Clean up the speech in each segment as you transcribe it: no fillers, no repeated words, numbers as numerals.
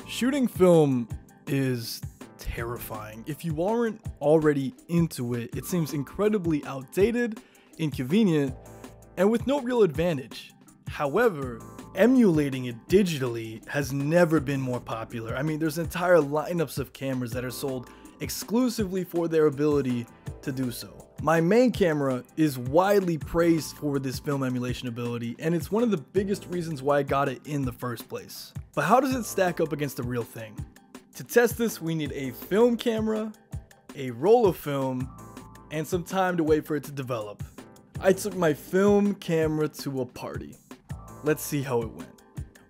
Shooting film is terrifying. If you aren't already into it, it seems incredibly outdated, inconvenient, and with no real advantage. However, emulating it digitally has never been more popular. I mean, there's entire lineups of cameras that are sold exclusively for their ability to do so. My main camera is widely praised for this film emulation ability, and it's one of the biggest reasons why I got it in the first place. But how does it stack up against the real thing? To test this, we need a film camera, a roll of film, and some time to wait for it to develop. I took my film camera to a party. Let's see how it went.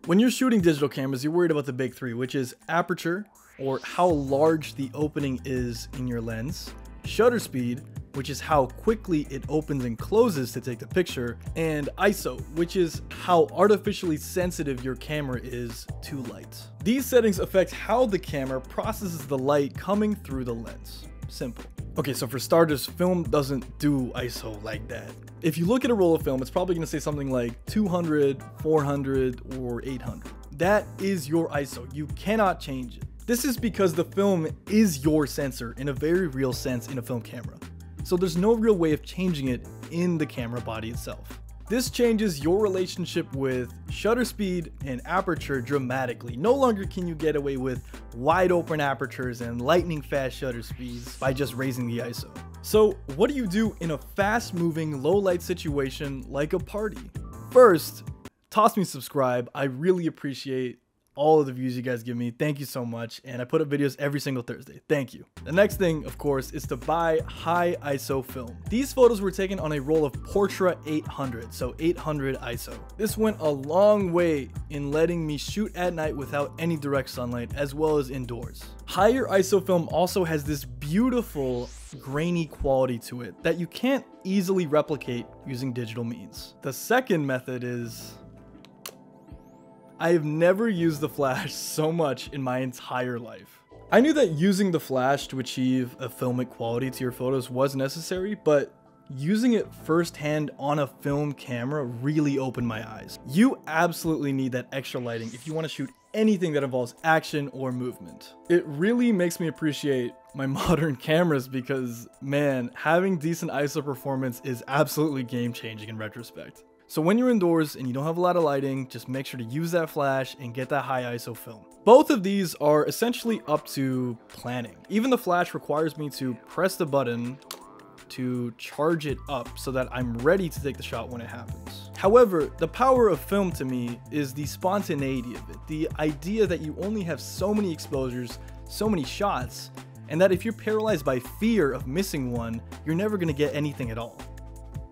When you're shooting digital cameras, you're worried about the big three, which is aperture, or how large the opening is in your lens, shutter speed, which is how quickly it opens and closes to take the picture, and ISO, which is how artificially sensitive your camera is to light. These settings affect how the camera processes the light coming through the lens. Simple. Okay, so for starters, film doesn't do ISO like that. If you look at a roll of film, it's probably gonna say something like 200, 400, or 800. That is your ISO. You cannot change it. This is because the film is your sensor in a very real sense in a film camera. So there's no real way of changing it in the camera body itself. This changes your relationship with shutter speed and aperture dramatically. No longer can you get away with wide open apertures and lightning fast shutter speeds by just raising the ISO. So what do you do in a fast moving low light situation like a party? First, toss me subscribe. I really appreciate all of the views you guys give me. Thank you so much. And I put up videos every single Thursday. Thank you. The next thing, of course, is to buy high ISO film. These photos were taken on a roll of Portra 800, so 800 ISO. This went a long way in letting me shoot at night without any direct sunlight, as well as indoors. Higher ISO film also has this beautiful grainy quality to it that you can't easily replicate using digital means. The second method is, I have never used the flash so much in my entire life. I knew that using the flash to achieve a filmic quality to your photos was necessary, but using it firsthand on a film camera really opened my eyes. You absolutely need that extra lighting if you want to shoot anything that involves action or movement. It really makes me appreciate my modern cameras because, man, having decent ISO performance is absolutely game-changing in retrospect. So when you're indoors and you don't have a lot of lighting, just make sure to use that flash and get that high ISO film. Both of these are essentially up to planning. Even the flash requires me to press the button to charge it up so that I'm ready to take the shot when it happens. However, the power of film to me is the spontaneity of it. The idea that you only have so many exposures, so many shots, and that if you're paralyzed by fear of missing one, you're never gonna get anything at all.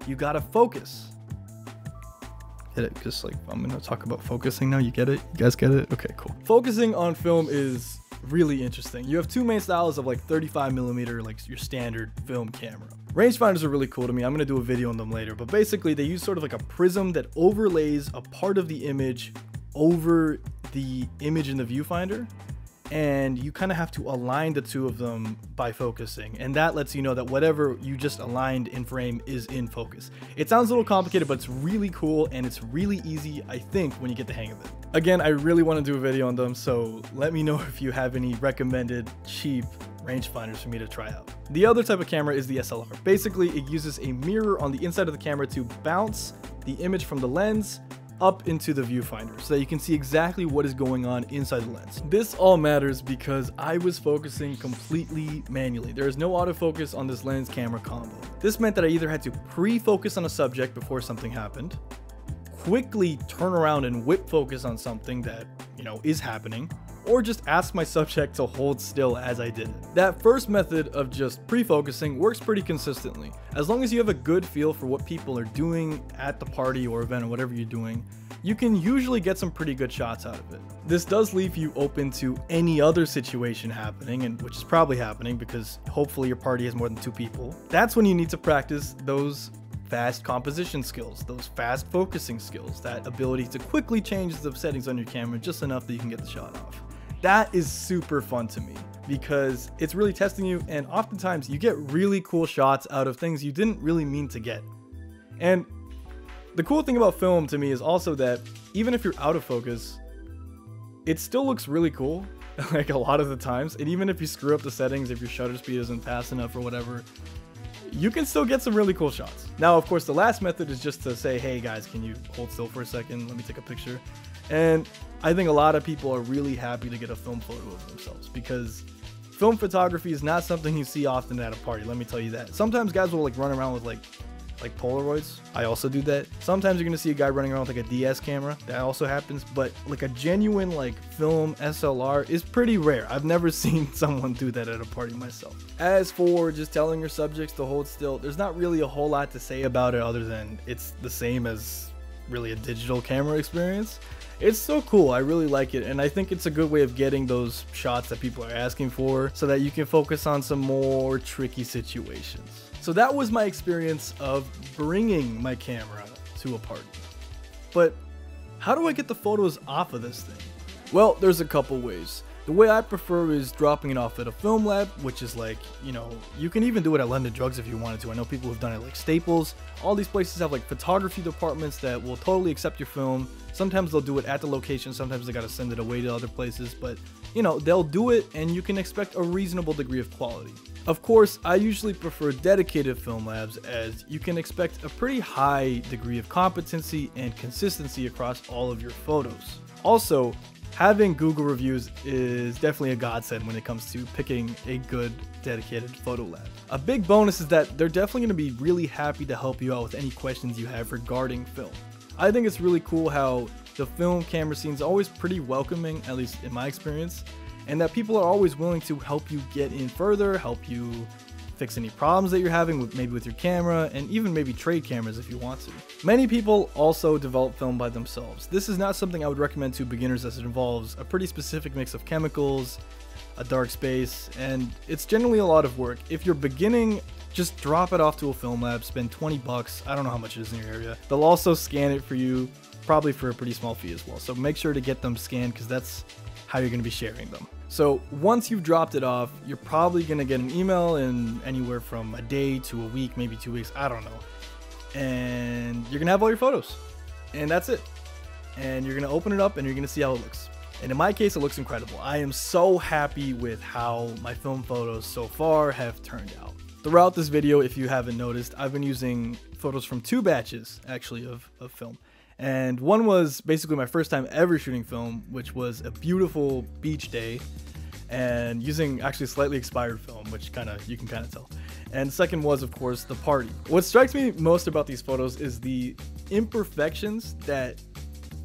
You gotta focus. Get it? Because like I'm gonna talk about focusing now. You get it? You guys get it? Okay, cool. Focusing on film is really interesting. You have two main styles of like 35mm, like your standard film camera. Rangefinders are really cool to me. I'm gonna do a video on them later, but basically they use sort of like a prism that overlays a part of the image over the image in the viewfinder, and you kind of have to align the two of them by focusing, and that lets you know that whatever you just aligned in frame is in focus. It sounds a little complicated, but it's really cool and it's really easy, I think, when you get the hang of it. Again, I really want to do a video on them, so let me know if you have any recommended cheap rangefinders for me to try out. The other type of camera is the SLR. Basically, it uses a mirror on the inside of the camera to bounce the image from the lens up into the viewfinder so that you can see exactly what is going on inside the lens. This all matters because I was focusing completely manually. There is no autofocus on this lens camera combo. This meant that I either had to pre-focus on a subject before something happened, quickly turn around and whip focus on something that, is happening, or just ask my subject to hold still as I did it. That first method of just pre-focusing works pretty consistently. As long as you have a good feel for what people are doing at the party or event or whatever you're doing, you can usually get some pretty good shots out of it. This does leave you open to any other situation happening, and which is probably happening because hopefully your party has more than 2 people. That's when you need to practice those fast composition skills, those fast focusing skills, that ability to quickly change the settings on your camera just enough that you can get the shot off. That is super fun to me because it's really testing you, and oftentimes you get really cool shots out of things you didn't really mean to get. And the cool thing about film to me is also that even if you're out of focus, it still looks really cool like a lot of the times. And even if you screw up the settings, if your shutter speed isn't fast enough or whatever, you can still get some really cool shots. Now, of course, the last method is just to say, hey guys, can you hold still for a second? Let me take a picture. And I think a lot of people are really happy to get a film photo of themselves, because film photography is not something you see often at a party. Let me tell you that. Sometimes guys will like run around with like Polaroids. I also do that. Sometimes you're gonna see a guy running around with like a DS camera. That also happens. But like a genuine like film SLR is pretty rare. I've never seen someone do that at a party myself. As for just telling your subjects to hold still, there's not really a whole lot to say about it other than it's the same as really a digital camera experience. It's so cool. I really like it, and I think it's a good way of getting those shots that people are asking for so that you can focus on some more tricky situations. So that was my experience of bringing my camera to a party. But how do I get the photos off of this thing? Well, there's a couple ways. The way I prefer is dropping it off at a film lab, which is like, you know, you can even do it at London Drugs if you wanted to. I know people who've done it like Staples. All these places have like photography departments that will totally accept your film. Sometimes they'll do it at the location, sometimes they gotta send it away to other places, but you know, they'll do it and you can expect a reasonable degree of quality. Of course, I usually prefer dedicated film labs, as you can expect a pretty high degree of competency and consistency across all of your photos. Also, having Google reviews is definitely a godsend when it comes to picking a good dedicated photo lab. A big bonus is that they're definitely going to be really happy to help you out with any questions you have regarding film. I think it's really cool how the film camera scene is always pretty welcoming, at least in my experience, and that people are always willing to help you get in further, help you fix any problems that you're having with maybe with your camera, and even maybe trade cameras if you want to. Many people also develop film by themselves. This is not something I would recommend to beginners, as it involves a pretty specific mix of chemicals, a dark space, and it's generally a lot of work. If you're beginning, just drop it off to a film lab, spend 20 bucks. I don't know how much it is in your area. They'll also scan it for you, probably for a pretty small fee as well. So make sure to get them scanned, because that's how you're going to be sharing them. So once you've dropped it off, you're probably going to get an email in anywhere from a day to a week, maybe 2 weeks, I don't know. And you're going to have all your photos, and that's it. And you're going to open it up and you're going to see how it looks. And in my case, it looks incredible. I am so happy with how my film photos so far have turned out. Throughout this video, if you haven't noticed, I've been using photos from 2 batches actually of film. And one was basically my first time ever shooting film, which was a beautiful beach day, and using actually slightly expired film, which you can kind of tell. And second was, of course, the party. What strikes me most about these photos is the imperfections that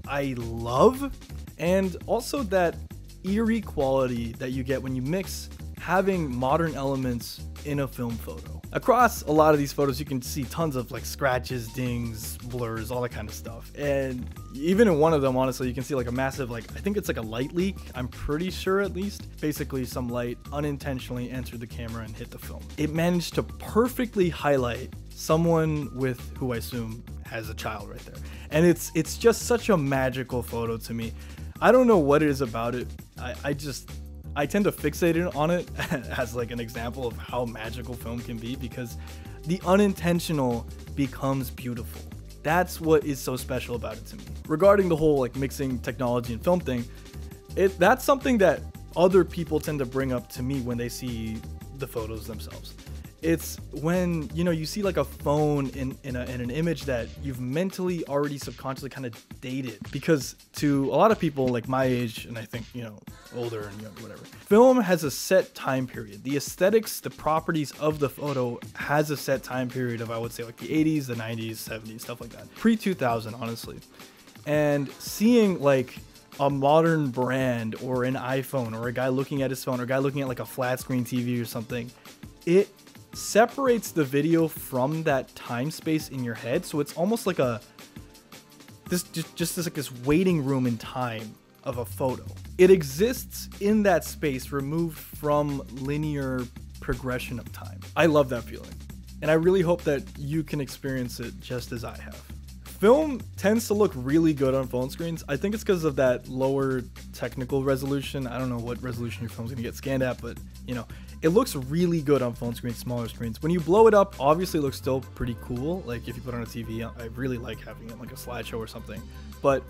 I love, and also that eerie quality that you get when you mix having modern elements in a film photo. Across a lot of these photos, you can see tons of like scratches, dings, blurs, all that kind of stuff. And even in one of them, honestly, you can see like a massive, like, I think it's like a light leak. I'm pretty sure, at least. Basically, some light unintentionally entered the camera and hit the film. It managed to perfectly highlight someone with who I assume has a child right there. And it's just such a magical photo to me. I don't know what it is about it. I tend to fixate on it as like an example of how magical film can be, because the unintentional becomes beautiful. That's what is so special about it to me. Regarding the whole like mixing technology and film thing, that's something that other people tend to bring up to me when they see the photos themselves. It's when, you know, you see like a phone in an image that you've mentally already subconsciously kind of dated, because to a lot of people like my age, and I think, you know, older and younger, whatever, film has a set time period. The aesthetics, the properties of the photo has a set time period of, I would say, like the 80s, the 90s, 70s, stuff like that. Pre-2000, honestly. And seeing like a modern brand or an iPhone, or a guy looking at his phone, or a guy looking at like a flat screen TV or something, it separates the video from that time space in your head. So it's almost like this waiting room in time of a photo. It exists in that space, removed from linear progression of time. I love that feeling, and I really hope that you can experience it just as I have. Film tends to look really good on phone screens. I think it's because of that lower technical resolution. I don't know what resolution your phone's gonna get scanned at, but you know, it looks really good on phone screens, smaller screens. When you blow it up, obviously it looks still pretty cool. Like if you put it on a TV, I really like having it like a slideshow or something. But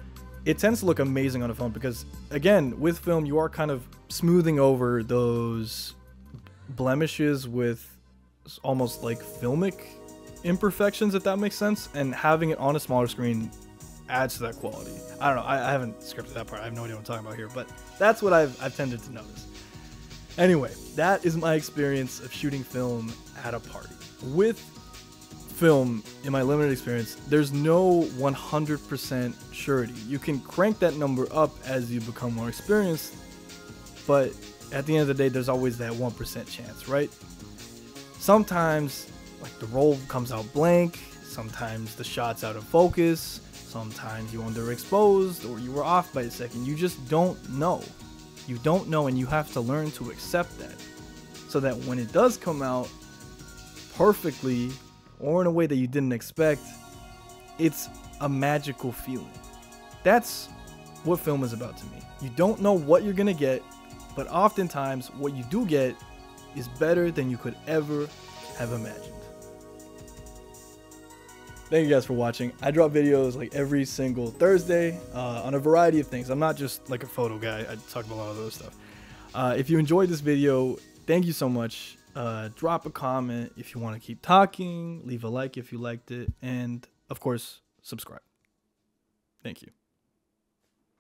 it tends to look amazing on a phone because, again, with film, you are kind of smoothing over those blemishes with almost like filmic imperfections, if that makes sense, and having it on a smaller screen adds to that quality. I don't know, I haven't scripted that part, I have no idea what I'm talking about here, but that's what I've tended to notice. Anyway, that is my experience of shooting film at a party. With film, in my limited experience, there's no 100% surety. You can crank that number up as you become more experienced, but at the end of the day, there's always that 1% chance, right? Sometimes, like, the roll comes out blank, sometimes the shot's out of focus, sometimes you underexposed, or you were off by a second. You just don't know. You don't know, and you have to learn to accept that, so that when it does come out perfectly, or in a way that you didn't expect, it's a magical feeling. That's what film is about to me. You don't know what you're gonna get, but oftentimes what you do get is better than you could ever have imagined. Thank you guys for watching. I drop videos like every single Thursday on a variety of things. I'm not just like a photo guy. I talk about a lot of other stuff. If you enjoyed this video, thank you so much. Drop a comment if you want to keep talking. Leave a like if you liked it. And of course, subscribe. Thank you.